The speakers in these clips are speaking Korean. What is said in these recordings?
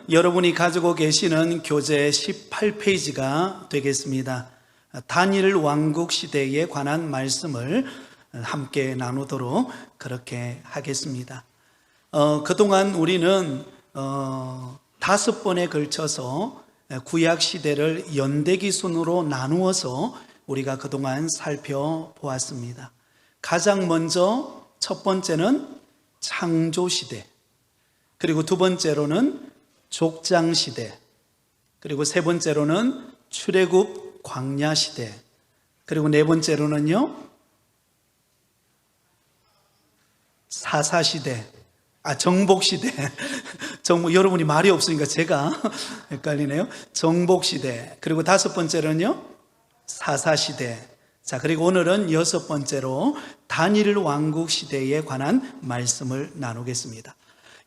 여러분이 가지고 계시는 교재 18페이지가 되겠습니다. 다니엘 왕국 시대에 관한 말씀을 함께 나누도록 그렇게 하겠습니다. 그동안 우리는 5번에 걸쳐서 구약 시대를 연대기 순으로 나누어서 우리가 그동안 살펴보았습니다. 가장 먼저 첫 번째는 창조 시대, 그리고 두 번째로는 족장 시대, 그리고 세 번째로는 출애굽 광야 시대, 그리고 네 번째로는요 사사 시대, 정복 시대. 여러분이 말이 없으니까 제가 헷갈리네요. 정복 시대. 그리고 다섯 번째로는요 사사 시대. 자, 그리고 오늘은 여섯 번째로 다니엘 왕국 시대에 관한 말씀을 나누겠습니다.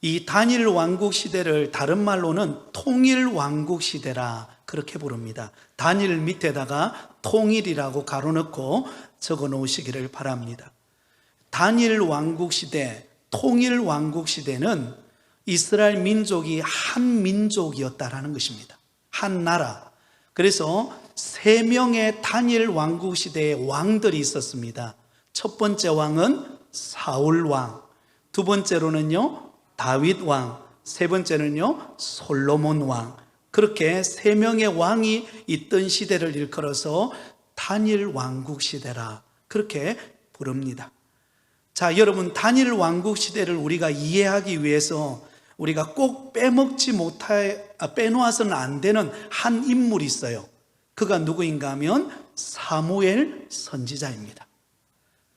이 다니엘 왕국 시대를 다른 말로는 통일 왕국 시대라 그렇게 부릅니다. 다니엘 밑에다가 통일이라고 가로넣고 적어 놓으시기를 바랍니다. 다니엘 왕국 시대, 통일 왕국 시대는 이스라엘 민족이 한 민족이었다라는 것입니다. 한 나라. 그래서 3명의 다니엘 왕국 시대의 왕들이 있었습니다. 첫 번째 왕은 사울 왕, 두 번째로는요 다윗 왕, 세 번째는요 솔로몬 왕. 그렇게 3명의 왕이 있던 시대를 일컬어서 다니엘 왕국 시대라 그렇게 부릅니다. 자, 여러분, 다니엘 왕국 시대를 우리가 이해하기 위해서 우리가 꼭 빼놓아서는 안 되는 한 인물이 있어요. 그가 누구인가 하면 사무엘 선지자입니다.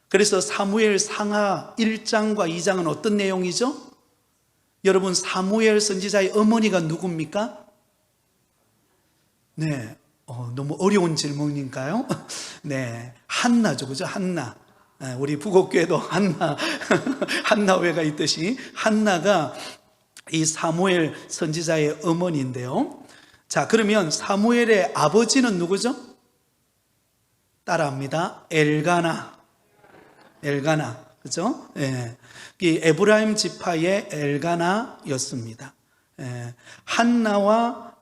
그래서 사무엘 상하 1장과 2장은 어떤 내용이죠? 여러분, 사무엘 선지자의 어머니가 누굽니까? 네, 너무 어려운 질문인가요? 네, 한나죠, 그죠? 한나. 우리 부곡교회도 한나회가 있듯이 한나가 이 사무엘 선지자의 어머니인데요. 자, 그러면 사무엘의 아버지는 누구죠? 따라합니다. 엘가나, 그죠? 예. 이 에브라임 지파의 엘가나였습니다. 예. 한나와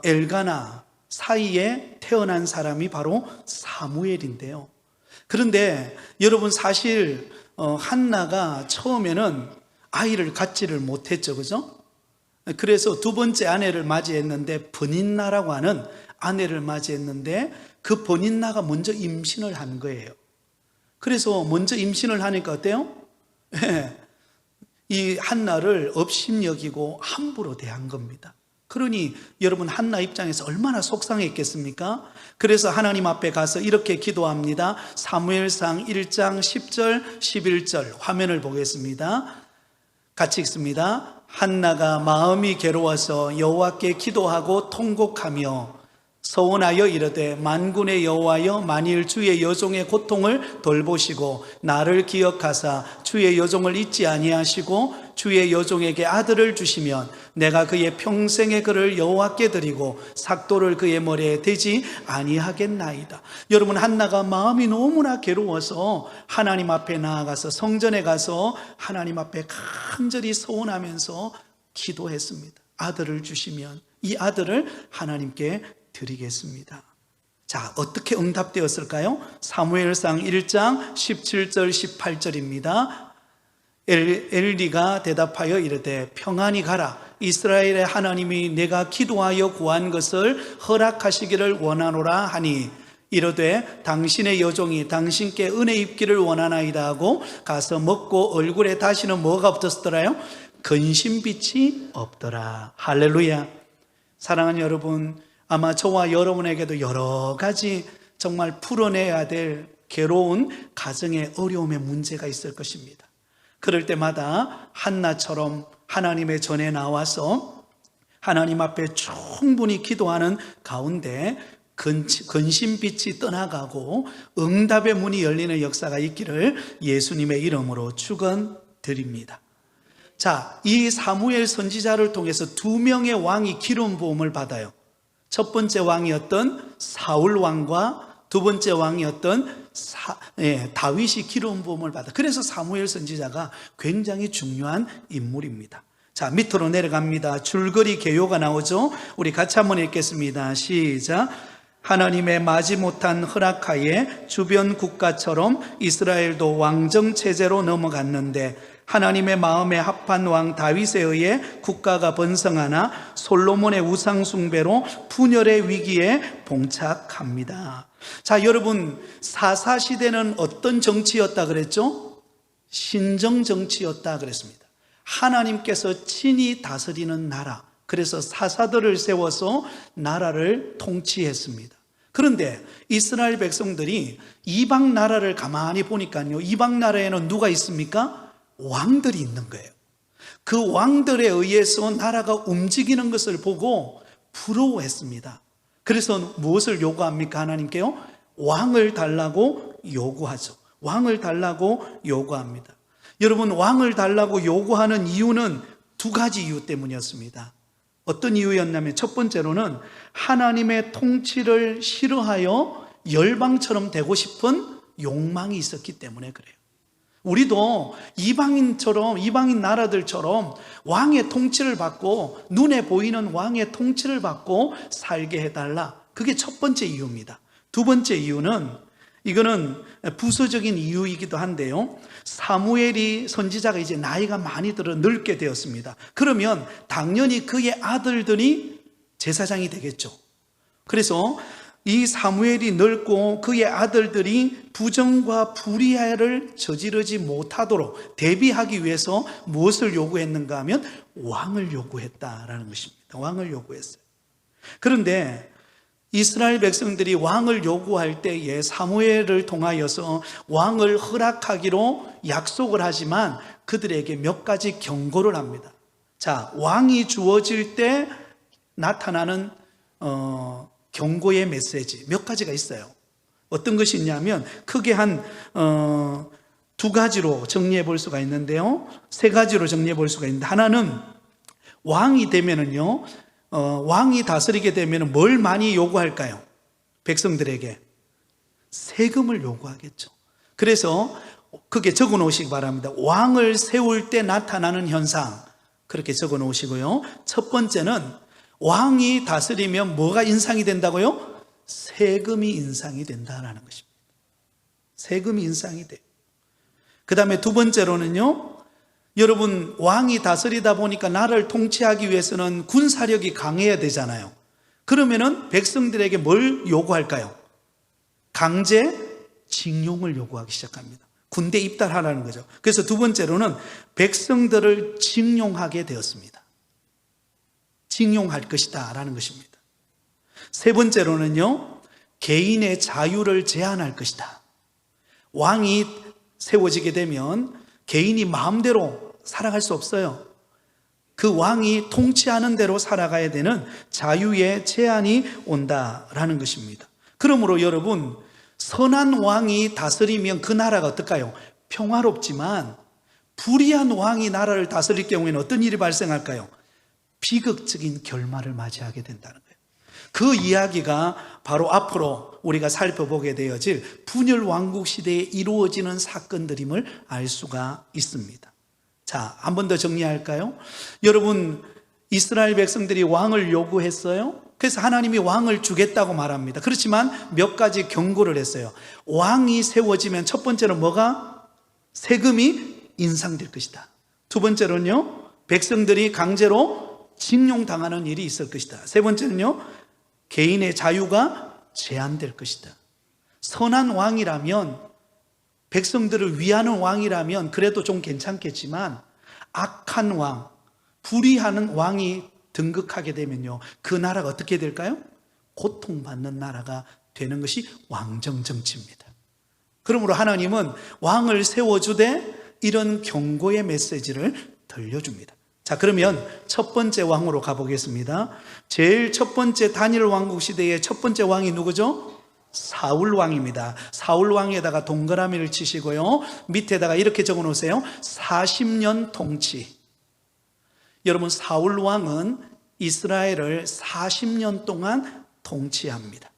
엘가나 사이에 태어난 사람이 바로 사무엘인데요. 그런데 여러분, 사실 한나가 처음에는 아이를 갖지를 못했죠, 그죠? 그래서 두 번째 아내를 맞이했는데, 버닌나라고 하는 아내를 맞이했는데 그 버닌나가 먼저 임신을 한 거예요. 그래서 먼저 임신을 하니까 어때요? 이 한나를 업신여기고 함부로 대한 겁니다. 그러니 여러분, 한나 입장에서 얼마나 속상했겠습니까? 그래서 하나님 앞에 가서 이렇게 기도합니다. 사무엘상 1장 10절 11절 화면을 보겠습니다. 같이 읽습니다. 한나가 마음이 괴로워서 여호와께 기도하고 통곡하며 서원하여 이르되, 만군의 여호와여, 만일 주의 여종의 고통을 돌보시고 나를 기억하사 주의 여종을 잊지 아니하시고 주의 여종에게 아들을 주시면 내가 그의 평생의 그를 여호와께 드리고 삭도를 그의 머리에 대지 아니하겠나이다. 여러분, 한나가 마음이 너무나 괴로워서 하나님 앞에 나아가서 성전에 가서 하나님 앞에 간절히 서원하면서 기도했습니다. 아들을 주시면 이 아들을 하나님께 드리겠습니다. 자, 어떻게 응답되었을까요? 사무엘상 1장 17절 18절입니다. 엘리가 대답하여 이르되, 평안히 가라. 이스라엘의 하나님이 내가 기도하여 구한 것을 허락하시기를 원하노라 하니, 이르되 당신의 여종이 당신께 은혜 입기를 원하나이다 하고 가서 먹고 얼굴에 다시는 뭐가 없었더라요? 근심빛이 없더라. 할렐루야. 사랑하는 여러분, 아마 저와 여러분에게도 여러 가지 정말 풀어내야 될 괴로운 가정의 어려움의 문제가 있을 것입니다. 그럴 때마다 한나처럼 하나님의 전에 나와서 하나님 앞에 충분히 기도하는 가운데 근심빛이 떠나가고 응답의 문이 열리는 역사가 있기를 예수님의 이름으로 축원드립니다. 자, 이 사무엘 선지자를 통해서 2명의 왕이 기름 부음을 받아요. 첫 번째 왕이었던 사울 왕과 두 번째 왕이었던 다윗이 기름 부음을 받아. 그래서 사무엘 선지자가 굉장히 중요한 인물입니다. 자, 밑으로 내려갑니다. 줄거리 개요가 나오죠. 우리 같이 한번 읽겠습니다. 시작. 하나님의 마지못한 허락하에 주변 국가처럼 이스라엘도 왕정 체제로 넘어갔는데 하나님의 마음에 합한 왕 다윗에 의해 국가가 번성하나 솔로몬의 우상 숭배로 분열의 위기에 봉착합니다. 자, 여러분, 사사시대는 어떤 정치였다 그랬죠? 신정 정치였다 그랬습니다. 하나님께서 친히 다스리는 나라, 그래서 사사들을 세워서 나라를 통치했습니다. 그런데 이스라엘 백성들이 이방 나라를 가만히 보니까요, 이방 나라에는 누가 있습니까? 왕들이 있는 거예요. 그 왕들에 의해서 나라가 움직이는 것을 보고 부러워했습니다. 그래서 무엇을 요구합니까? 하나님께요? 왕을 달라고 요구하죠. 왕을 달라고 요구합니다. 여러분, 왕을 달라고 요구하는 이유는 두 가지 이유 때문이었습니다. 어떤 이유였냐면 첫 번째로는 하나님의 통치를 싫어하여 열방처럼 되고 싶은 욕망이 있었기 때문에 그래요. 우리도 이방인처럼, 이방인 나라들처럼 왕의 통치를 받고, 눈에 보이는 왕의 통치를 받고 살게 해달라. 그게 첫 번째 이유입니다. 두 번째 이유는, 이거는 부수적인 이유이기도 한데요, 사무엘이 선지자가 이제 나이가 많이 들어 늙게 되었습니다. 그러면 당연히 그의 아들들이 제사장이 되겠죠. 그래서 이 사무엘이 늙고 그의 아들들이 부정과 불의를 저지르지 못하도록 대비하기 위해서 무엇을 요구했는가 하면 왕을 요구했다라는 것입니다. 왕을 요구했어요. 그런데 이스라엘 백성들이 왕을 요구할 때에 사무엘을 통하여서 왕을 허락하기로 약속을 하지만 그들에게 몇 가지 경고를 합니다. 자, 왕이 주어질 때 나타나는 경고의 메시지 몇 가지가 있어요. 어떤 것이 있냐면 크게 한 두 가지로 정리해 볼 수가 있는데요, 세 가지로 정리해 볼 수가 있는데, 하나는 왕이 되면은요, 왕이 다스리게 되면 뭘 많이 요구할까요? 백성들에게 세금을 요구하겠죠. 그래서 그게 적어 놓으시기 바랍니다. 왕을 세울 때 나타나는 현상, 그렇게 적어 놓으시고요. 첫 번째는 왕이 다스리면 뭐가 인상이 된다고요? 세금이 인상이 된다라는 것입니다. 세금이 인상이 돼요. 그 다음에 두 번째로는요, 여러분, 왕이 다스리다 보니까 나라를 통치하기 위해서는 군사력이 강해야 되잖아요. 그러면은 백성들에게 뭘 요구할까요? 강제 징용을 요구하기 시작합니다. 군대 입달하라는 거죠. 그래서 두 번째로는 백성들을 징용하게 되었습니다. 징용할 것이다 라는 것입니다. 세 번째로는요, 개인의 자유를 제한할 것이다. 왕이 세워지게 되면 개인이 마음대로 살아갈 수 없어요. 그 왕이 통치하는 대로 살아가야 되는 자유의 제한이 온다라는 것입니다. 그러므로 여러분, 선한 왕이 다스리면 그 나라가 어떨까요? 평화롭지만 불의한 왕이 나라를 다스릴 경우에는 어떤 일이 발생할까요? 비극적인 결말을 맞이하게 된다는 거예요. 그 이야기가 바로 앞으로 우리가 살펴보게 되어질 분열 왕국 시대에 이루어지는 사건들임을 알 수가 있습니다. 자, 한 번 더 정리할까요? 여러분, 이스라엘 백성들이 왕을 요구했어요. 그래서 하나님이 왕을 주겠다고 말합니다. 그렇지만 몇 가지 경고를 했어요. 왕이 세워지면 첫 번째로 뭐가? 세금이 인상될 것이다. 두 번째로는요, 백성들이 강제로 징용당하는 일이 있을 것이다. 세 번째는요, 개인의 자유가 제한될 것이다. 선한 왕이라면, 백성들을 위하는 왕이라면 그래도 좀 괜찮겠지만, 악한 왕, 불의하는 왕이 등극하게 되면요, 그 나라가 어떻게 될까요? 고통받는 나라가 되는 것이 왕정정치입니다. 그러므로 하나님은 왕을 세워주되 이런 경고의 메시지를 들려줍니다. 자, 그러면 첫 번째 왕으로 가보겠습니다. 제일 첫 번째 단일 왕국 시대의 첫 번째 왕이 누구죠? 사울 왕입니다. 사울 왕에다가 동그라미를 치시고요, 밑에다가 이렇게 적어 놓으세요. 40년 통치. 여러분, 사울 왕은 이스라엘을 40년 동안 통치합니다.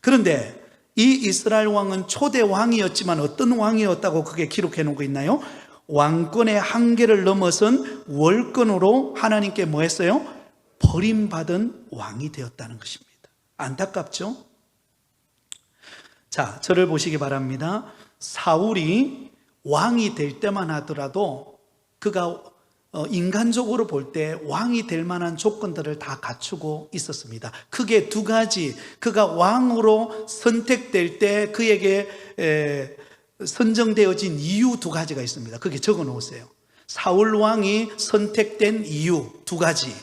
그런데 이 이스라엘 왕은 초대 왕이었지만 어떤 왕이었다고 그게 기록해 놓고 있나요? 왕권의 한계를 넘어선 월권으로 하나님께 뭐 했어요? 버림받은 왕이 되었다는 것입니다. 안타깝죠? 자, 저를 보시기 바랍니다. 사울이 왕이 될 때만 하더라도 그가 인간적으로 볼 때 왕이 될 만한 조건들을 다 갖추고 있었습니다. 크게 두 가지, 그가 왕으로 선택될 때 그에게 선정되어진 이유 두 가지가 있습니다. 거기에 적어 놓으세요. 사울 왕이 선택된 이유 두 가지.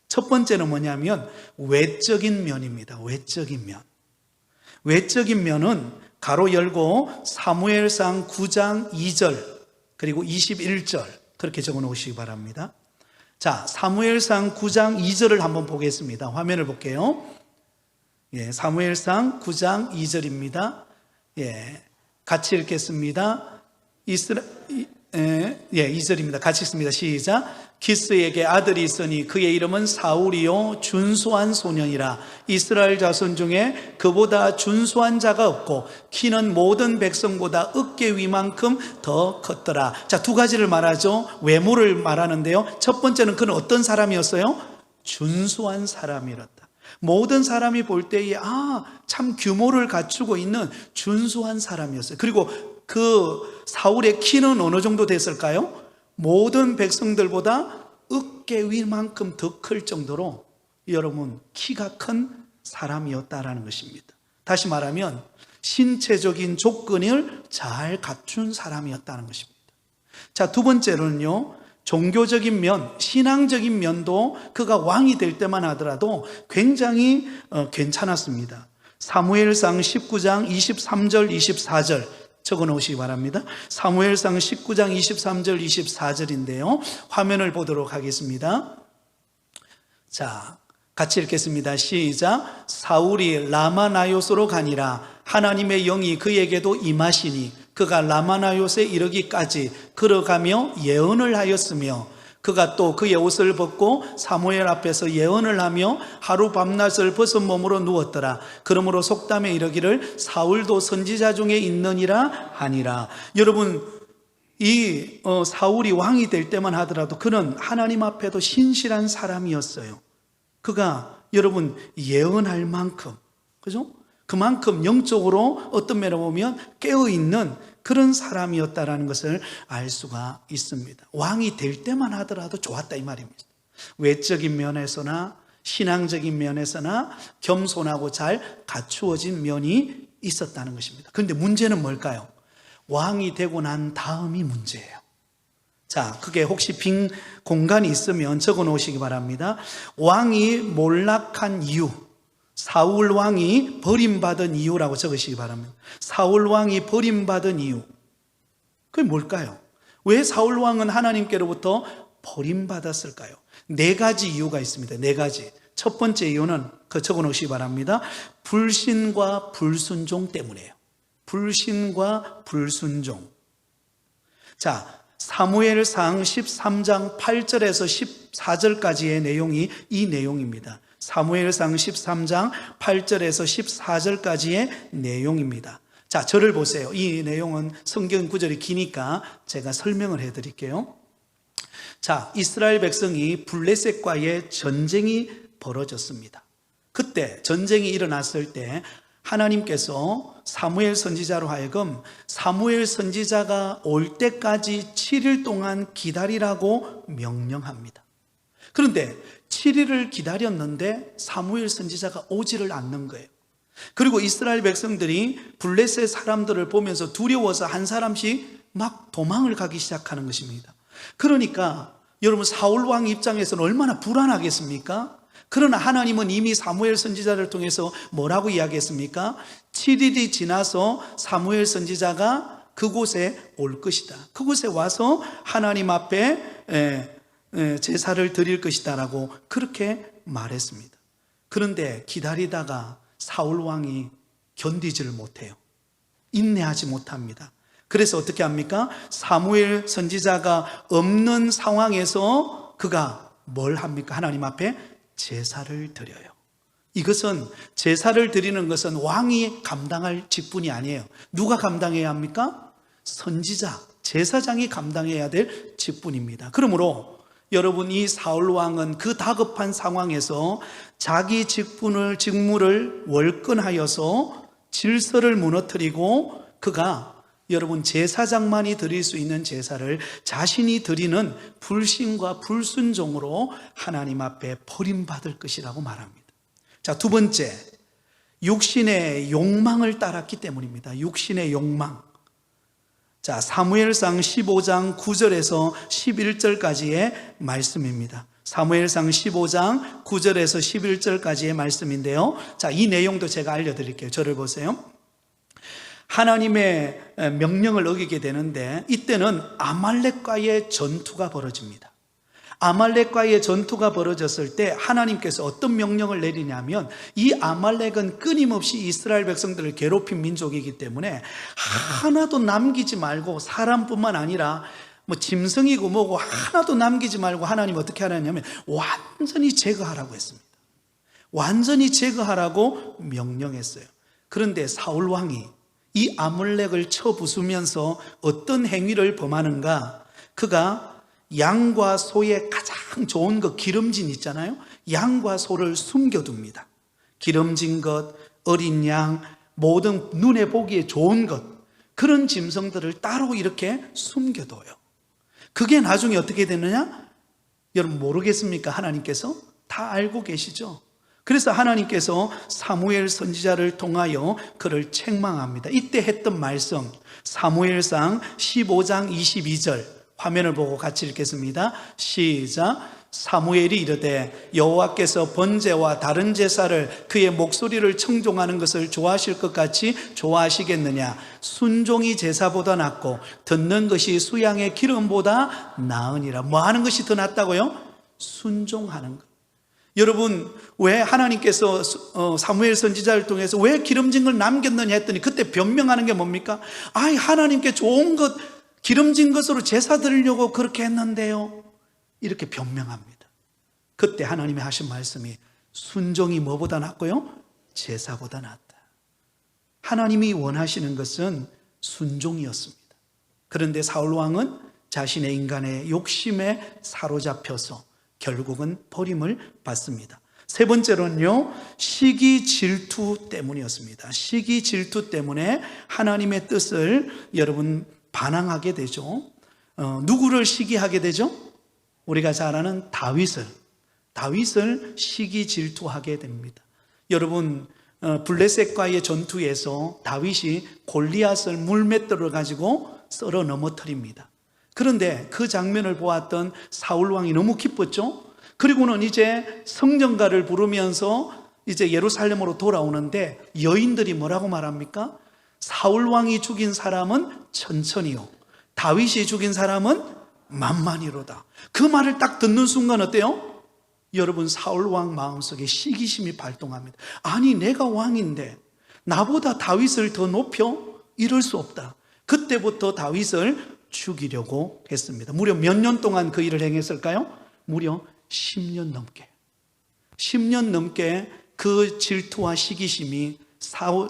첫 번째는 뭐냐면 외적인 면입니다. 외적인 면. 외적인 면은 가로 열고 사무엘상 9장 2절 그리고 21절 그렇게 적어 놓으시기 바랍니다. 자, 사무엘상 9장 2절을 한번 보겠습니다. 화면을 볼게요. 예, 사무엘상 9장 2절입니다. 예, 같이 읽겠습니다. 2절입니다. 같이 읽습니다. 시작. 기스에게 아들이 있으니 그의 이름은 사울이요 준수한 소년이라. 이스라엘 자손 중에 그보다 준수한 자가 없고 키는 모든 백성보다 어깨 위만큼 더 컸더라. 자, 두 가지를 말하죠. 외모를 말하는데요. 첫 번째는 그는 어떤 사람이었어요? 준수한 사람이었다. 모든 사람이 볼 때에 참 규모를 갖추고 있는 준수한 사람이었어요. 그리고 그 사울의 키는 어느 정도 됐을까요? 모든 백성들보다 어깨 위만큼 더 클 정도로 여러분 키가 큰 사람이었다라는 것입니다. 다시 말하면 신체적인 조건을 잘 갖춘 사람이었다는 것입니다. 자, 두 번째로는요, 종교적인 면, 신앙적인 면도 그가 왕이 될 때만 하더라도 굉장히 괜찮았습니다. 사무엘상 19장 23절 24절 적어 놓으시기 바랍니다. 사무엘상 19장 23절 24절인데요 화면을 보도록 하겠습니다. 자, 같이 읽겠습니다. 시작. 사울이 라마나요스로 가니라. 하나님의 영이 그에게도 임하시니 그가 라마나요스에 이르기까지 걸어가며 예언을 하였으며 그가 또 그의 옷을 벗고 사무엘 앞에서 예언을 하며 하루 밤낮을 벗은 몸으로 누웠더라. 그러므로 속담에 이르기를 사울도 선지자 중에 있느니라 하니라. 여러분, 이 사울이 왕이 될 때만 하더라도 그는 하나님 앞에도 신실한 사람이었어요. 그가 여러분 예언할 만큼, 그죠? 그만큼 영적으로 어떤 면에 보면 깨어있는 그런 사람이었다라는 것을 알 수가 있습니다. 왕이 될 때만 하더라도 좋았다 이 말입니다. 외적인 면에서나 신앙적인 면에서나 겸손하고 잘 갖추어진 면이 있었다는 것입니다. 그런데 문제는 뭘까요? 왕이 되고 난 다음이 문제예요. 자, 그게 혹시 빈 공간이 있으면 적어 놓으시기 바랍니다. 왕이 몰락한 이유, 사울 왕이 버림받은 이유라고 적으시기 바랍니다. 사울 왕이 버림받은 이유, 그게 뭘까요? 왜 사울 왕은 하나님께로부터 버림받았을까요? 네 가지 이유가 있습니다. 네 가지. 첫 번째 이유는 그 적어 놓으시기 바랍니다. 불신과 불순종 때문이에요. 불신과 불순종. 자, 사무엘상 13장 8절에서 14절까지의 내용이 이 내용입니다. 사무엘상 13장 8절에서 14절까지의 내용입니다. 자, 저를 보세요. 이 내용은 성경 구절이 기니까 제가 설명을 해드릴게요. 자, 이스라엘 백성이 블레셋과의 전쟁이 벌어졌습니다. 그때 전쟁이 일어났을 때 하나님께서 사무엘 선지자로 하여금 사무엘 선지자가 올 때까지 7일 동안 기다리라고 명령합니다. 그런데 7일을 기다렸는데 사무엘 선지자가 오지를 않는 거예요. 그리고 이스라엘 백성들이 블레셋 사람들을 보면서 두려워서 한 사람씩 막 도망을 가기 시작하는 것입니다. 그러니까 여러분 사울 왕 입장에서는 얼마나 불안하겠습니까? 그러나 하나님은 이미 사무엘 선지자를 통해서 뭐라고 이야기했습니까? 7일이 지나서 사무엘 선지자가 그곳에 올 것이다. 그곳에 와서 하나님 앞에 제사를 드릴 것이다 라고 그렇게 말했습니다. 그런데 기다리다가 사울 왕이 견디지를 못해요. 인내하지 못합니다. 그래서 어떻게 합니까? 사무엘 선지자가 없는 상황에서 그가 뭘 합니까? 하나님 앞에 제사를 드려요. 이것은 제사를 드리는 것은 왕이 감당할 직분이 아니에요. 누가 감당해야 합니까? 선지자, 제사장이 감당해야 될 직분입니다. 그러므로 여러분, 이 사울 왕은 그 다급한 상황에서 자기 직무를 월권하여서 질서를 무너뜨리고 그가 여러분 제사장만이 드릴 수 있는 제사를 자신이 드리는 불신과 불순종으로 하나님 앞에 버림받을 것이라고 말합니다. 자, 두 번째, 육신의 욕망을 따랐기 때문입니다. 육신의 욕망. 자, 사무엘상 15장 9절에서 11절까지의 말씀입니다. 사무엘상 15장 9절에서 11절까지의 말씀인데요. 자, 이 내용도 제가 알려드릴게요. 저를 보세요. 하나님의 명령을 어기게 되는데 이때는 아말렉과의 전투가 벌어집니다. 아말렉과의 전투가 벌어졌을 때 하나님께서 어떤 명령을 내리냐면, 이 아말렉은 끊임없이 이스라엘 백성들을 괴롭힌 민족이기 때문에 하나도 남기지 말고, 사람뿐만 아니라 뭐 짐승이고 뭐고 하나도 남기지 말고 하나님 어떻게 하냐면 완전히 제거하라고 했습니다. 완전히 제거하라고 명령했어요. 그런데 사울 왕이 이 아말렉을 쳐 부수면서 어떤 행위를 범하는가? 그가 양과 소의 가장 좋은 것, 기름진 있잖아요. 양과 소를 숨겨둡니다. 기름진 것, 어린 양, 모든 눈에 보기에 좋은 것, 그런 짐승들을 따로 이렇게 숨겨둬요. 그게 나중에 어떻게 되느냐? 여러분 모르겠습니까? 하나님께서 다 알고 계시죠? 그래서 하나님께서 사무엘 선지자를 통하여 그를 책망합니다. 이때 했던 말씀, 사무엘상 15장 22절, 화면을 보고 같이 읽겠습니다. 시작. 사무엘이 이르되 여호와께서 번제와 다른 제사를 그의 목소리를 청종하는 것을 좋아하실 것 같이 좋아하시겠느냐? 순종이 제사보다 낫고 듣는 것이 수양의 기름보다 나으니라. 뭐 하는 것이 더 낫다고요? 순종하는 것. 여러분, 왜 하나님께서 사무엘 선지자를 통해서 왜 기름진 걸 남겼느냐 했더니 그때 변명하는 게 뭡니까? 아이, 하나님께 좋은 것, 기름진 것으로 제사 드리려고 그렇게 했는데요, 이렇게 변명합니다. 그때 하나님이 하신 말씀이 순종이 뭐보다 낫고요? 제사보다 낫다. 하나님이 원하시는 것은 순종이었습니다. 그런데 사울 왕은 자신의 인간의 욕심에 사로잡혀서 결국은 버림을 받습니다. 세 번째로는요, 시기 질투 때문이었습니다. 시기 질투 때문에 하나님의 뜻을 여러분 반항하게 되죠. 누구를 시기하게 되죠? 우리가 잘 아는 다윗을 시기 질투하게 됩니다. 여러분, 블레셋과의 전투에서 다윗이 골리앗을 물맷돌을 가지고 썰어 넘어뜨립니다. 그런데 그 장면을 보았던 사울 왕이 너무 기뻤죠. 그리고는 이제 성전가를 부르면서 이제 예루살렘으로 돌아오는데 여인들이 뭐라고 말합니까? 사울 왕이 죽인 사람은 천천히요, 다윗이 죽인 사람은 만만히로다. 그 말을 딱 듣는 순간 어때요? 여러분, 사울 왕 마음속에 시기심이 발동합니다. 아니, 내가 왕인데 나보다 다윗을 더 높여? 이럴 수 없다. 그때부터 다윗을 죽이려고 했습니다. 무려 몇 년 동안 그 일을 행했을까요? 무려 10년 넘게. 10년 넘게 그 질투와 시기심이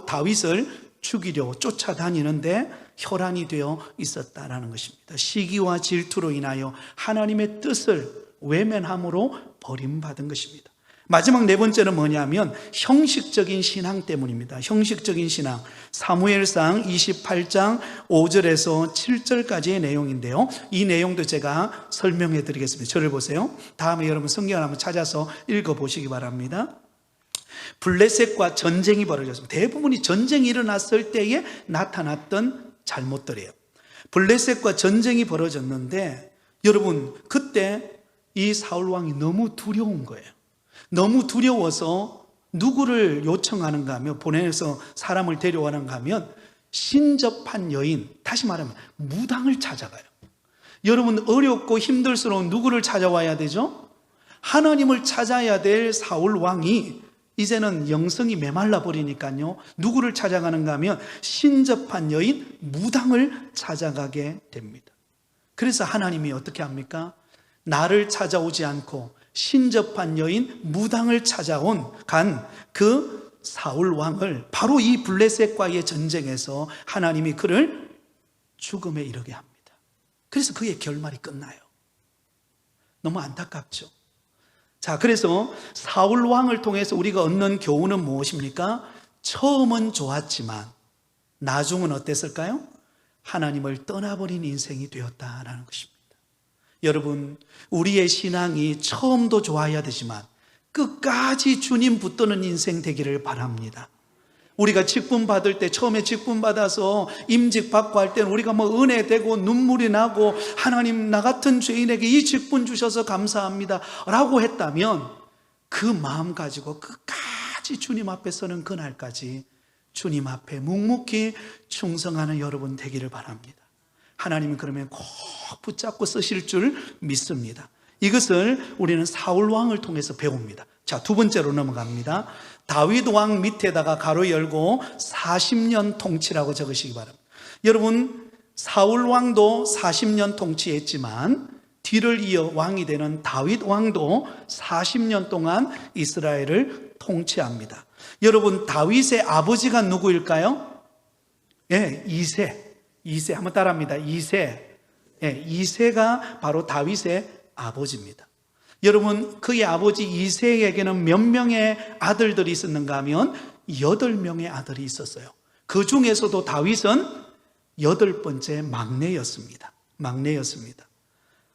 다윗을 죽이려고 쫓아다니는데 혈안이 되어 있었다라는 것입니다. 시기와 질투로 인하여 하나님의 뜻을 외면함으로 버림받은 것입니다. 마지막 네 번째는 뭐냐면 형식적인 신앙 때문입니다. 형식적인 신앙. 사무엘상 28장 5절에서 7절까지의 내용인데요, 이 내용도 제가 설명해 드리겠습니다. 저를 보세요. 다음에 여러분 성경을 한번 찾아서 읽어보시기 바랍니다. 블레셋과 전쟁이 벌어졌습니다. 대부분이 전쟁이 일어났을 때에 나타났던 잘못들이에요. 블레셋과 전쟁이 벌어졌는데 여러분, 그때 이 사울 왕이 너무 두려운 거예요. 너무 두려워서 누구를 요청하는가 하면, 보내서 사람을 데려오는가 하면 신접한 여인, 다시 말하면 무당을 찾아가요. 여러분, 어렵고 힘들수록 누구를 찾아와야 되죠? 하나님을 찾아야 될 사울 왕이 이제는 영성이 메말라 버리니까요, 누구를 찾아가는가 하면 신접한 여인 무당을 찾아가게 됩니다. 그래서 하나님이 어떻게 합니까? 나를 찾아오지 않고 신접한 여인 무당을 찾아온 그 사울 왕을 바로 이 블레셋과의 전쟁에서 하나님이 그를 죽음에 이르게 합니다. 그래서 그의 결말이 끝나요. 너무 안타깝죠. 자, 그래서 사울 왕을 통해서 우리가 얻는 교훈은 무엇입니까? 처음은 좋았지만 나중은 어땠을까요? 하나님을 떠나버린 인생이 되었다라는 것입니다. 여러분, 우리의 신앙이 처음도 좋아야 되지만 끝까지 주님 붙드는 인생 되기를 바랍니다. 우리가 직분 받을 때, 처음에 직분 받아서 임직 받고 할 때는 우리가 은혜 되고 눈물이 나고 하나님, 나 같은 죄인에게 이 직분 주셔서 감사합니다 라고 했다면 그 마음 가지고 끝까지 주님 앞에 서는 그날까지 주님 앞에 묵묵히 충성하는 여러분 되기를 바랍니다. 하나님은 그러면 꼭 붙잡고 쓰실 줄 믿습니다. 이것을 우리는 사울 왕을 통해서 배웁니다. 자, 두 번째로 넘어갑니다. 다윗 왕 밑에다가 가로 열고 40년 통치라고 적으시기 바랍니다. 여러분, 사울 왕도 40년 통치했지만 뒤를 이어 왕이 되는 다윗 왕도 40년 동안 이스라엘을 통치합니다. 여러분, 다윗의 아버지가 누구일까요? 예, 이새 한번 따라합니다. 이새가 바로 다윗의 아버지입니다. 여러분, 그의 아버지 이새에게는 몇 명의 아들들이 있었는가 하면 8명의 아들이 있었어요. 그 중에서도 다윗은 8번째 막내였습니다.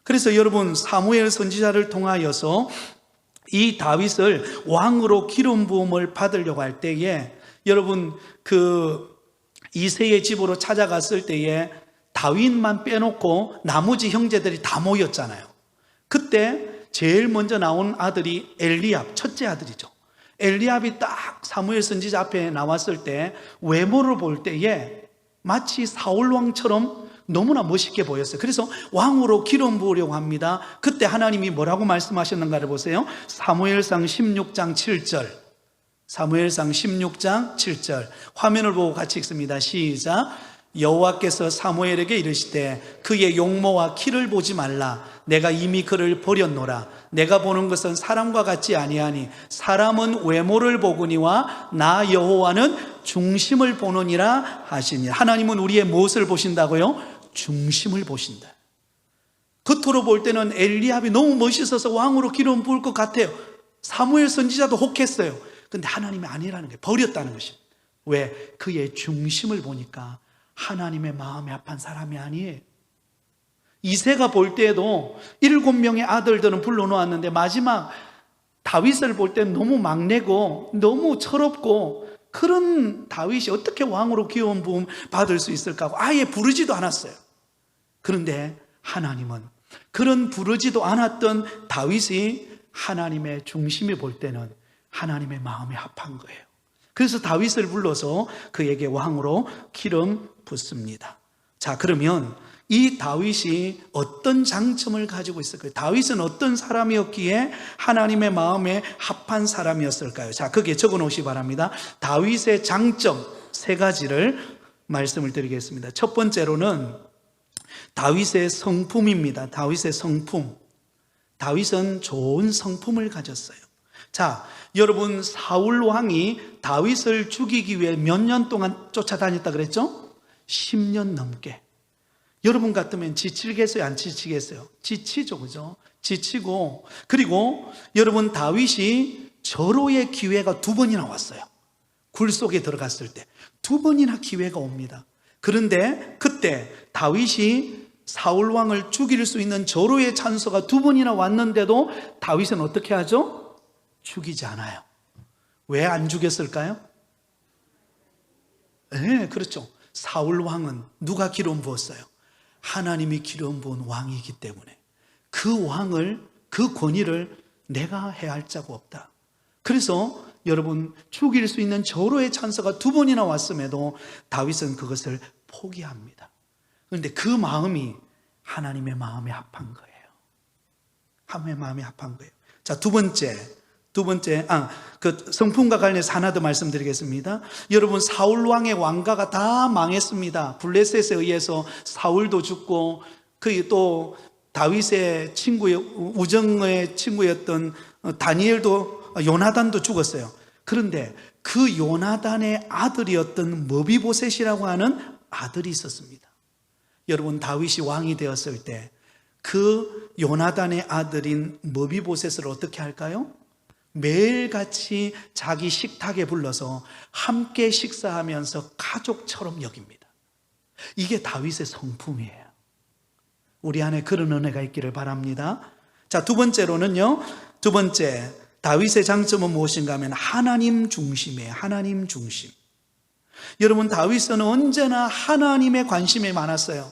그래서 여러분, 사무엘 선지자를 통하여서 이 다윗을 왕으로 기름 부음을 받으려고 할 때에 여러분, 그 이새의 집으로 찾아갔을 때에 다윗만 빼놓고 나머지 형제들이 다 모였잖아요. 그때 제일 먼저 나온 아들이 엘리압, 첫째 아들이죠. 엘리압이 딱 사무엘 선지자 앞에 나왔을 때 외모를 볼 때에 마치 사울 왕처럼 너무나 멋있게 보였어요. 그래서 왕으로 기름 부으려고 합니다. 그때 하나님이 뭐라고 말씀하셨는가를 보세요. 사무엘상 16장 7절. 사무엘상 16장 7절. 화면을 보고 같이 읽습니다. 시작. 여호와께서 사무엘에게 이르시되 그의 용모와 키를 보지 말라. 내가 이미 그를 버렸노라. 내가 보는 것은 사람과 같지 아니하니 사람은 외모를 보거니와 나 여호와는 중심을 보느니라 하시니. 하나님은 우리의 무엇을 보신다고요? 중심을 보신다. 겉으로 볼 때는 엘리압이 너무 멋있어서 왕으로 기름 부을 것 같아요. 사무엘 선지자도 혹했어요. 근데 하나님이 아니라는 게 버렸다는 것입니다. 왜? 그의 중심을 보니까 하나님의 마음에 합한 사람이 아니에요. 이새가 볼 때에도 7명의 아들들은 불러놓았는데 마지막 다윗을 볼 때는 너무 막내고 너무 철없고 그런 다윗이 어떻게 왕으로 기름 부음 받을 수 있을까 하고 아예 부르지도 않았어요. 그런데 하나님은 그런 부르지도 않았던 다윗이 하나님의 중심이 볼 때는 하나님의 마음에 합한 거예요. 그래서 다윗을 불러서 그에게 왕으로 기름 붓습니다. 자, 그러면 이 다윗이 어떤 장점을 가지고 있을까요? 다윗은 어떤 사람이었기에 하나님의 마음에 합한 사람이었을까요? 자, 거기에 적어 놓으시기 바랍니다. 다윗의 장점 3가지를 말씀을 드리겠습니다. 첫 번째로는 다윗의 성품입니다. 다윗의 성품. 다윗은 좋은 성품을 가졌어요. 자, 여러분, 사울 왕이 다윗을 죽이기 위해 몇 년 동안 쫓아다녔다 그랬죠? 10년 넘게. 여러분 같으면 지치겠어요? 안 지치겠어요? 지치죠, 그죠? 지치고, 그리고 여러분, 다윗이 절호의 기회가 2번이나 왔어요. 굴 속에 들어갔을 때 2번이나 기회가 옵니다. 그런데 그때 다윗이 사울 왕을 죽일 수 있는 절호의 찬스가 2번이나 왔는데도 다윗은 어떻게 하죠? 죽이지 않아요. 왜 안 죽였을까요? 네, 그렇죠. 사울 왕은 누가 기름 부었어요? 하나님이 기름 부은 왕이기 때문에 그 왕을, 그 권위를 내가 해할 자가 없다. 그래서 여러분, 죽일 수 있는 절호의 찬스가 2번이나 왔음에도 다윗은 그것을 포기합니다. 그런데 그 마음이 하나님의 마음에 합한 거예요. 하나님의 마음에 합한 거예요. 자, 두 번째, 그 성품과 관련해서 하나 더 말씀드리겠습니다. 여러분, 사울 왕의 왕가가 다 망했습니다. 블레셋에 의해서 사울도 죽고, 그 또 다윗의 친구의 우정의 친구였던 다니엘도, 요나단도 죽었어요. 그런데 그 요나단의 아들이었던 머비보셋이라고 하는 아들이 있었습니다. 여러분, 다윗이 왕이 되었을 때 그 요나단의 아들인 머비보셋을 어떻게 할까요? 매일같이 자기 식탁에 불러서 함께 식사하면서 가족처럼 여깁니다. 이게 다윗의 성품이에요. 우리 안에 그런 은혜가 있기를 바랍니다. 자, 두 번째로는요, 두 번째 다윗의 장점은 무엇인가 하면 하나님 중심이에요. 하나님 중심. 여러분, 다윗은 언제나 하나님의 관심이 많았어요.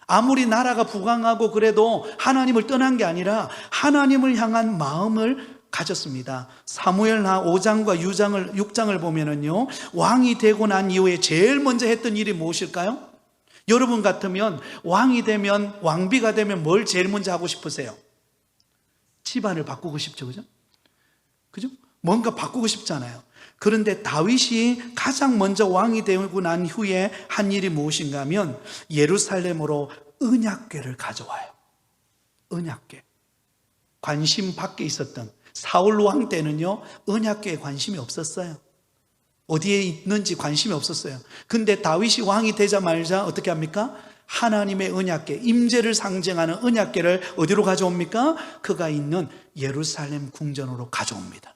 아무리 나라가 부강하고 그래도 하나님을 떠난 게 아니라 하나님을 향한 마음을 가졌습니다. 사무엘하 5장과 6장을 보면은요, 왕이 되고 난 이후에 제일 먼저 했던 일이 무엇일까요? 여러분 같으면 왕이 되면, 왕비가 되면 뭘 제일 먼저 하고 싶으세요? 집안을 바꾸고 싶죠, 그죠? 그죠? 뭔가 바꾸고 싶잖아요. 그런데 다윗이 가장 먼저 왕이 되고 난 후에 한 일이 무엇인가 하면 예루살렘으로 언약궤를 가져와요. 언약궤. 관심 밖에 있었던 사울 왕 때는요, 언약궤에 관심이 없었어요. 어디에 있는지 관심이 없었어요. 근데 다윗이 왕이 되자마자 어떻게 합니까? 하나님의 언약궤, 임재를 상징하는 언약궤를 어디로 가져옵니까? 그가 있는 예루살렘 궁전으로 가져옵니다.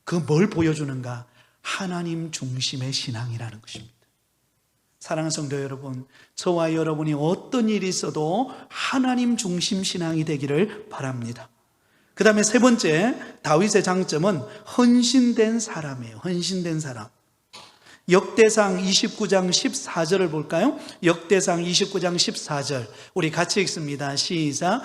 그 뭘 보여주는가? 하나님 중심의 신앙이라는 것입니다. 사랑하는 성도 여러분, 저와 여러분이 어떤 일이 있어도 하나님 중심 신앙이 되기를 바랍니다. 그 다음에 세 번째, 다윗의 장점은 헌신된 사람이에요. 헌신된 사람. 역대상 29장 14절을 볼까요? 역대상 29장 14절, 우리 같이 읽습니다. 시작.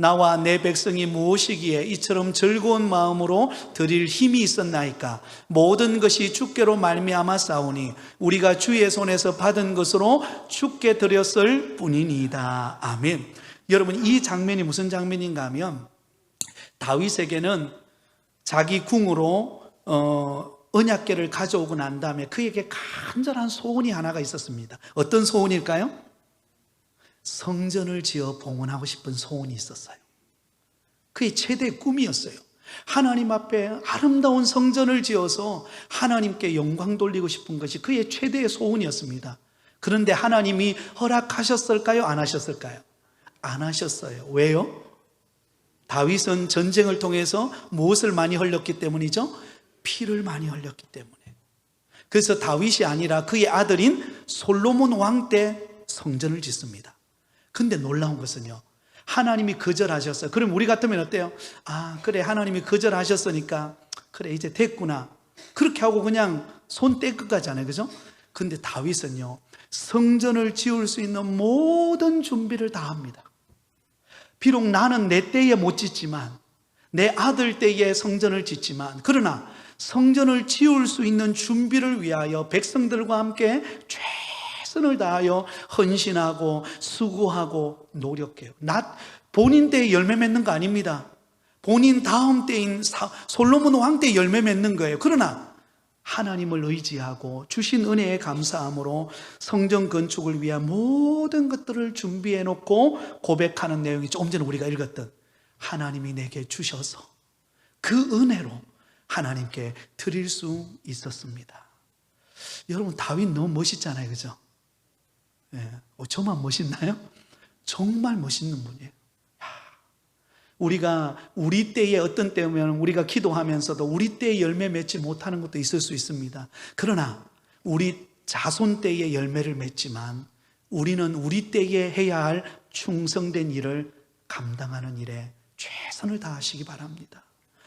나와 내 백성이 무엇이기에 이처럼 즐거운 마음으로 드릴 힘이 있었나이까? 모든 것이 주께로 말미암아 싸우니 우리가 주의 손에서 받은 것으로 주께 드렸을 뿐이니이다. 아멘. 여러분, 이 장면이 무슨 장면인가 하면 다윗에게는 자기 궁으로 언약궤를 가져오고 난 다음에 그에게 간절한 소원이 하나가 있었습니다. 어떤 소원일까요? 성전을 지어 봉헌하고 싶은 소원이 있었어요. 그의 최대의 꿈이었어요. 하나님 앞에 아름다운 성전을 지어서 하나님께 영광 돌리고 싶은 것이 그의 최대의 소원이었습니다. 그런데 하나님이 허락하셨을까요? 안 하셨을까요? 안 하셨어요. 왜요? 다윗은 전쟁을 통해서 무엇을 많이 흘렸기 때문이죠? 피를 많이 흘렸기 때문에. 그래서 다윗이 아니라 그의 아들인 솔로몬 왕 때 성전을 짓습니다. 근데 놀라운 것은요, 하나님이 거절하셨어요. 그럼 우리 같으면 어때요? 아, 그래, 하나님이 거절하셨으니까 그래, 이제 됐구나, 그렇게 하고 그냥 손 뗄 것 같잖아요, 그죠? 근데 다윗은요, 성전을 지을 수 있는 모든 준비를 다 합니다. 비록 나는 내 때에 못 짓지만, 내 아들 때에 성전을 짓지만, 그러나 성전을 지을 수 있는 준비를 위하여 백성들과 함께 최선을 다하여 헌신하고 수고하고 노력해요. 본인 때에 열매 맺는 거 아닙니다. 본인 다음 때인 솔로몬 왕 때 열매 맺는 거예요. 그러나 하나님을 의지하고 주신 은혜에 감사함으로 성전 건축을 위한 모든 것들을 준비해 놓고 고백하는 내용이 조금 전에 우리가 읽었던, 하나님이 내게 주셔서 그 은혜로 하나님께 드릴 수 있었습니다. 여러분, 다윗 너무 멋있잖아요, 그죠? 예. 저만 멋있나요? 정말 멋있는 분이에요. 우리가 우리 때에 어떤 때면 우리가 기도하면서도 우리 때에 열매 맺지 못하는 것도 있을 수 있습니다. 그러나 우리 자손 때에 열매를 맺지만 우리는 우리 때에 해야 할 충성된 일을 감당하는 일에 최선을 다하시기 바랍니다.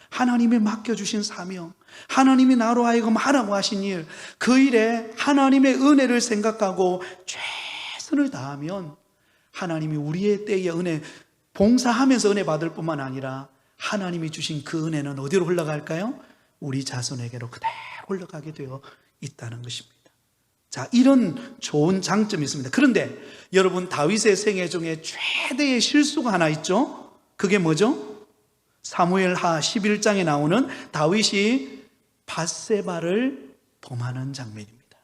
하나님이 맡겨주신 사명, 하나님이 나로 하여금 하라고 하신 일, 그 일에 하나님의 은혜를 생각하고 최선을 다하면 하나님이 우리의 때에 은혜, 봉사하면서 은혜 받을 뿐만 아니라 하나님이 주신 그 은혜는 어디로 흘러갈까요? 우리 자손에게로 그대로 흘러가게 되어 있다는 것입니다. 자, 이런 좋은 장점이 있습니다. 그런데 여러분, 다윗의 생애 중에 최대의 실수가 하나 있죠? 그게 뭐죠? 사무엘하 11장에 나오는 다윗이 밧세바를 범하는 장면입니다.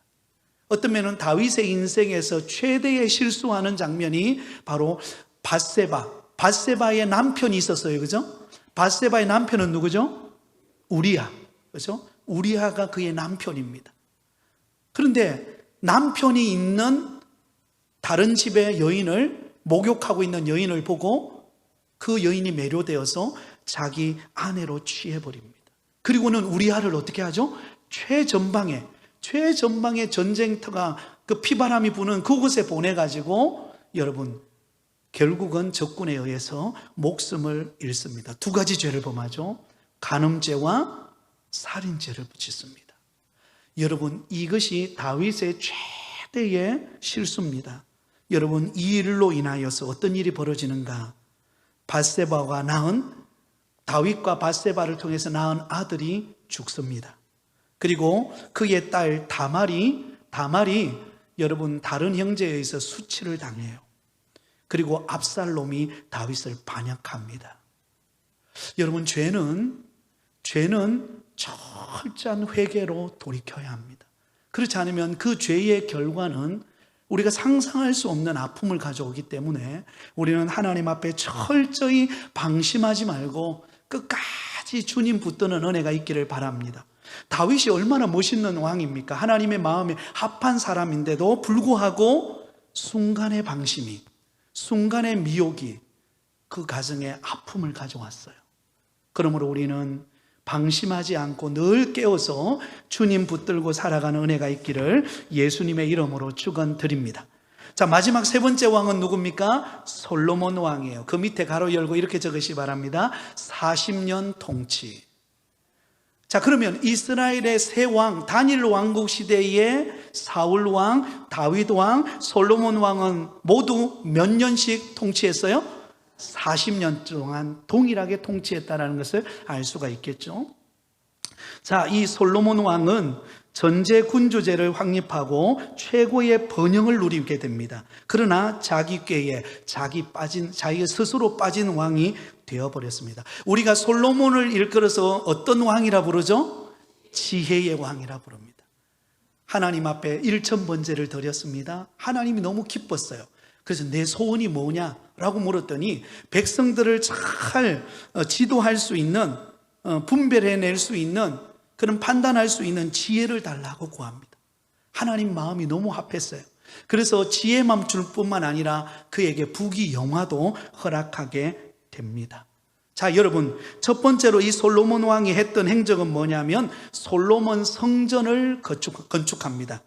어떤 면은 다윗의 인생에서 최대의 실수하는 장면이 바로 밧세바의 남편이 있었어요. 그죠? 밧세바의 남편은 누구죠? 우리야. 그죠? 우리야가 그의 남편입니다. 그런데 남편이 있는 다른 집의 여인을 목욕하고 있는 여인을 보고 그 여인이 매료되어서 자기 아내로 취해버립니다. 그리고는 우리아를 어떻게 하죠? 최전방에 전쟁터가 그 피바람이 부는 그곳에 보내가지고 여러분 결국은 적군에 의해서 목숨을 잃습니다. 두 가지 죄를 범하죠. 간음죄와 살인죄를 붙였습니다. 여러분 이것이 다윗의 최대의 실수입니다. 여러분 이 일로 인하여서 어떤 일이 벌어지는가? 밧세바가 낳은 다윗과 밧세바를 통해서 낳은 아들이 죽습니다. 그리고 그의 딸 다말이 여러분 다른 형제에 의해서 수치를 당해요. 그리고 압살롬이 다윗을 반역합니다. 여러분 죄는 철저한 회개로 돌이켜야 합니다. 그렇지 않으면 그 죄의 결과는 우리가 상상할 수 없는 아픔을 가져오기 때문에 우리는 하나님 앞에 철저히 방심하지 말고 끝까지 주님 붙드는 은혜가 있기를 바랍니다. 다윗이 얼마나 멋있는 왕입니까? 하나님의 마음에 합한 사람인데도 불구하고 순간의 방심이, 순간의 미혹이 그 가정에 아픔을 가져왔어요. 그러므로 우리는 방심하지 않고 늘 깨어서 주님 붙들고 살아가는 은혜가 있기를 예수님의 이름으로 축원드립니다. 자, 마지막 세 번째 왕은 누굽니까? 솔로몬 왕이에요. 그 밑에 가로 열고 이렇게 적으시 바랍니다. 40년 통치. 자, 그러면 이스라엘의 세 왕, 다니엘 왕국 시대의 사울 왕, 다윗 왕, 솔로몬 왕은 모두 몇 년씩 통치했어요? 40년 동안 동일하게 통치했다는 것을 알 수가 있겠죠. 자, 이 솔로몬 왕은 전제 군주제를 확립하고 최고의 번영을 누리게 됩니다. 그러나 자기 꾀에 자기 스스로 빠진 왕이 되어버렸습니다. 우리가 솔로몬을 일컬어서 어떤 왕이라 부르죠? 지혜의 왕이라 부릅니다. 하나님 앞에 일천번제를 드렸습니다. 하나님이 너무 기뻤어요. 그래서 내 소원이 뭐냐라고 물었더니 백성들을 잘 지도할 수 있는, 분별해낼 수 있는, 그런 판단할 수 있는 지혜를 달라고 구합니다. 하나님 마음이 너무 합했어요. 그래서 지혜만 줄 뿐만 아니라 그에게 부귀영화도 허락하게 됩니다. 자, 여러분, 첫 번째로 이 솔로몬 왕이 했던 행적은 뭐냐면 솔로몬 성전을 건축합니다.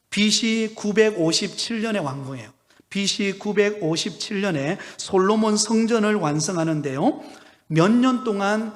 BC 957년에 왕궁이에요. BC 957년에 솔로몬 성전을 완성하는데요, 몇 년 동안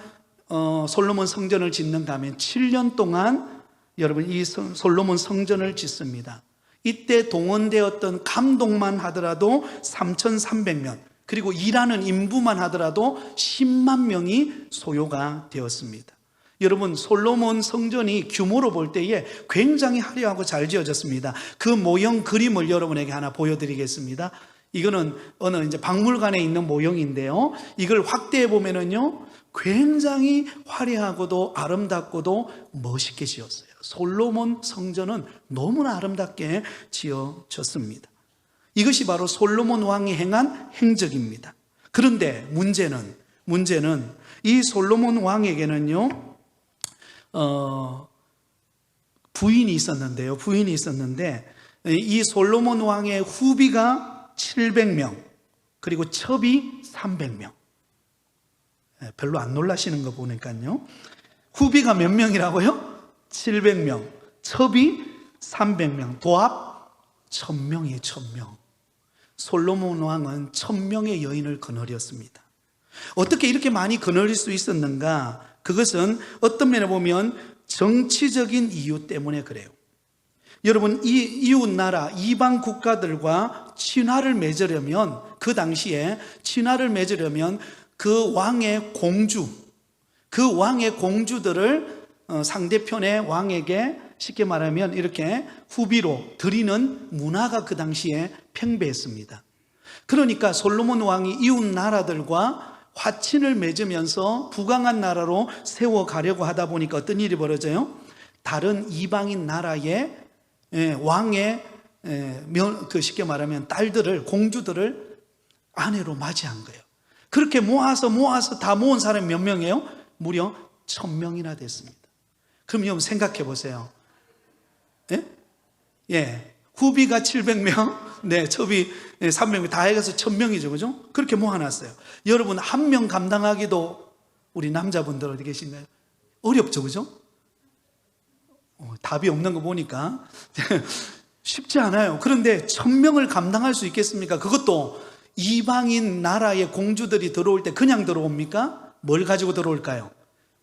솔로몬 성전을 짓는가 하면 7년 동안 여러분 이 솔로몬 성전을 짓습니다. 이때 동원되었던 감독만 하더라도 3,300명, 그리고 일하는 인부만 하더라도 10만 명이 소요가 되었습니다. 여러분, 솔로몬 성전이 규모로 볼 때에 굉장히 화려하고 잘 지어졌습니다. 그 모형 그림을 여러분에게 하나 보여드리겠습니다. 이거는 어느 이제 박물관에 있는 모형인데요, 이걸 확대해 보면은요 굉장히 화려하고도 아름답고도 멋있게 지었어요. 솔로몬 성전은 너무나 아름답게 지어졌습니다. 이것이 바로 솔로몬 왕이 행한 행적입니다. 그런데 문제는 이 솔로몬 왕에게는요 부인이 있었는데 이 솔로몬 왕의 후비가 700명, 그리고 첩이 300명. 별로 안 놀라시는 거 보니까요, 후비가 몇 명이라고요? 700명, 첩이 300명, 도합 1000명이에요. 1000명. 솔로몬 왕은 1000명의 여인을 거느렸습니다. 어떻게 이렇게 많이 거느릴 수 있었는가? 그것은 어떤 면에 보면 정치적인 이유 때문에 그래요. 여러분, 이 이웃 나라 이방 국가들과 친화를 맺으려면, 그 당시에 친화를 맺으려면 그 왕의 공주들을 상대편의 왕에게 쉽게 말하면 이렇게 후비로 드리는 문화가 그 당시에 팽배했습니다. 그러니까 솔로몬 왕이 이웃 나라들과 화친을 맺으면서 부강한 나라로 세워가려고 하다 보니까 어떤 일이 벌어져요? 다른 이방인 나라의 왕의 쉽게 말하면 딸들을, 공주들을 아내로 맞이한 거예요. 그렇게 모아서 다 모은 사람이 몇 명이에요? 무려 1000명이나 됐습니다. 그럼 여러분 생각해 보세요. 후비가 700명, 네, 첩이 300명, 다 해서 1000명이죠. 그죠? 그렇게 모아놨어요. 여러분, 한 명 감당하기도 우리 남자분들 어디 계신가요? 어렵죠. 그죠? 답이 없는 거 보니까 쉽지 않아요. 그런데 1000명을 감당할 수 있겠습니까? 그것도 이방인 나라의 공주들이 들어올 때 그냥 들어옵니까? 뭘 가지고 들어올까요?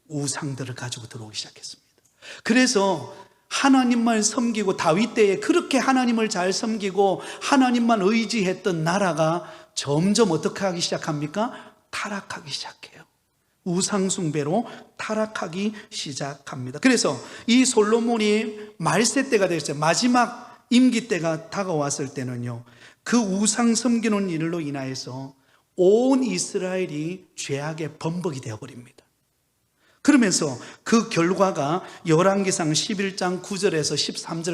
우상들을 가지고 들어오기 시작했습니다. 그래서 하나님만 섬기고 다윗 때에 그렇게 하나님을 잘 섬기고 하나님만 의지했던 나라가 점점 어떻게 하기 시작합니까? 타락하기 시작해요. 우상숭배로 타락하기 시작합니다. 그래서 이 솔로몬이 말세 때가 됐어요. 마지막 임기 때가 다가왔을 때는요, 그 우상 섬기는 일로 인하여서 온 이스라엘이 죄악의 범벅이 되어버립니다. 그러면서 그 결과가 열왕기상 11장 9절에서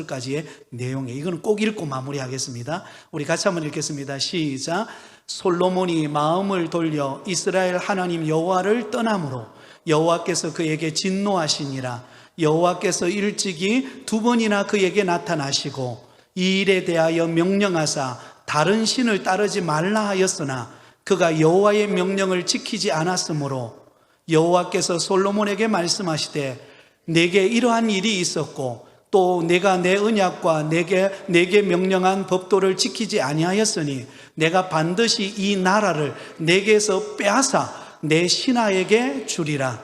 13절까지의 내용이에요. 이거는 꼭 읽고 마무리하겠습니다. 우리 같이 한번 읽겠습니다. 시작. 솔로몬이 마음을 돌려 이스라엘 하나님 여호와를 떠남으로 여호와께서 그에게 진노하시니라. 여호와께서 일찍이 2번이나 그에게 나타나시고 이 일에 대하여 명령하사 다른 신을 따르지 말라 하였으나 그가 여호와의 명령을 지키지 않았으므로 여호와께서 솔로몬에게 말씀하시되 내게 이러한 일이 있었고 또 내가 내 언약과 내게 명령한 법도를 지키지 아니하였으니 내가 반드시 이 나라를 내게서 빼앗아 내 신하에게 주리라.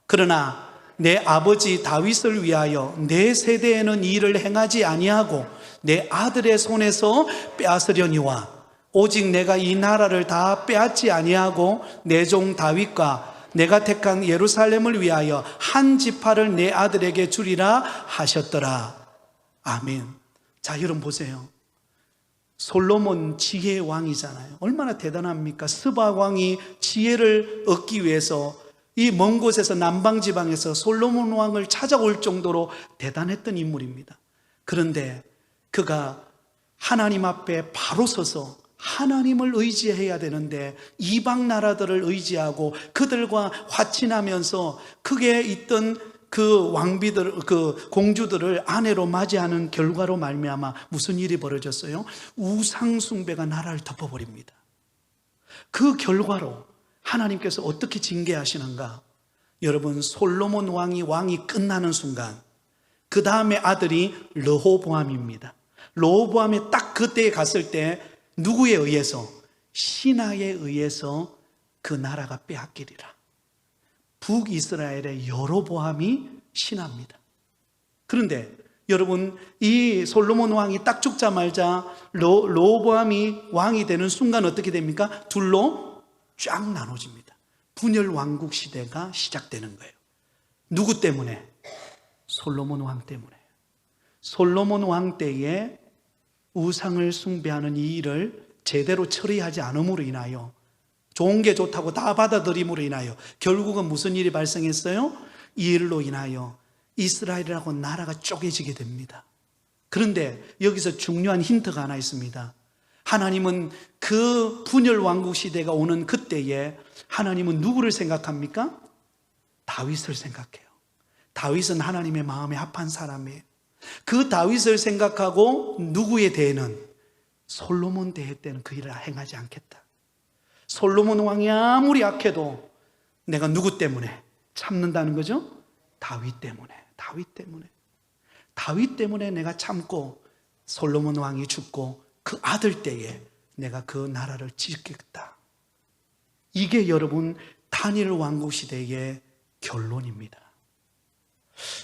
그러나 내 아버지 다윗을 위하여 내 세대에는 이 일을 행하지 아니하고 내 아들의 손에서 빼앗으려니와 오직 내가 이 나라를 다 빼앗지 아니하고 내 종 다윗과 내가 택한 예루살렘을 위하여 한 지파를 내 아들에게 주리라 하셨더라. 아멘. 자, 여러분 보세요. 솔로몬 지혜의 왕이잖아요. 얼마나 대단합니까? 스바 왕이 지혜를 얻기 위해서 이 먼 곳에서 남방지방에서 솔로몬 왕을 찾아올 정도로 대단했던 인물입니다. 그런데 그가 하나님 앞에 바로 서서 하나님을 의지해야 되는데 이방 나라들을 의지하고 그들과 화친하면서 그게 있던 그 왕비들, 그 공주들을 아내로 맞이하는 결과로 말미암아 무슨 일이 벌어졌어요? 우상 숭배가 나라를 덮어버립니다. 그 결과로 하나님께서 어떻게 징계하시는가? 여러분, 솔로몬 왕이 끝나는 순간 그 다음에 아들이 르호보암입니다. 르호보암이 딱 그때에 갔을 때 누구에 의해서? 신하에 의해서 그 나라가 빼앗기리라. 북이스라엘의 여로보암이 신하입니다. 그런데 여러분, 이 솔로몬 왕이 딱 죽자마자 르호보암이 왕이 되는 순간 어떻게 됩니까? 둘로 쫙 나눠집니다. 분열 왕국 시대가 시작되는 거예요. 누구 때문에? 솔로몬 왕 때문에. 솔로몬 왕 때에 우상을 숭배하는 이 일을 제대로 처리하지 않음으로 인하여, 좋은 게 좋다고 다 받아들임으로 인하여 결국은 무슨 일이 발생했어요? 이 일로 인하여 이스라엘이라고 나라가 쪼개지게 됩니다. 그런데 여기서 중요한 힌트가 하나 있습니다. 하나님은 그 분열 왕국 시대가 오는 그때에 하나님은 누구를 생각합니까? 다윗을 생각해요. 다윗은 하나님의 마음에 합한 사람이에요. 그 다윗을 생각하고 누구의 대에는? 솔로몬 대회 때는 그 일을 행하지 않겠다. 솔로몬 왕이 아무리 악해도 내가 누구 때문에 참는다는 거죠? 다윗 때문에. 다윗 때문에 내가 참고 솔로몬 왕이 죽고 그 아들 때에 내가 그 나라를 지키겠다. 이게 여러분 다니엘 왕국 시대의 결론입니다.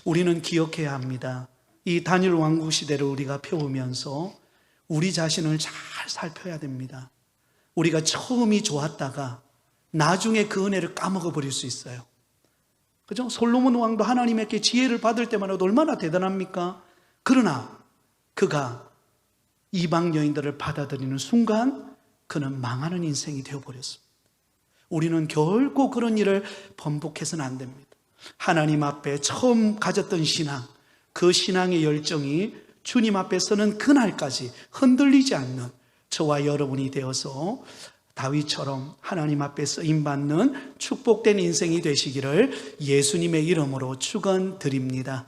우리는 기억해야 합니다. 이 다니엘 왕국 시대를 우리가 배우면서 우리 자신을 잘 살펴야 됩니다. 우리가 처음이 좋았다가 나중에 그 은혜를 까먹어 버릴 수 있어요. 그죠? 솔로몬 왕도 하나님에게 지혜를 받을 때마다 얼마나 대단합니까? 그러나 그가 이방 여인들을 받아들이는 순간 그는 망하는 인생이 되어버렸습니다. 우리는 결코 그런 일을 번복해서는 안 됩니다. 하나님 앞에 처음 가졌던 신앙, 그 신앙의 열정이 주님 앞에 서는 그날까지 흔들리지 않는 저와 여러분이 되어서 다윗처럼 하나님 앞에 쓰임받는 축복된 인생이 되시기를 예수님의 이름으로 축원드립니다.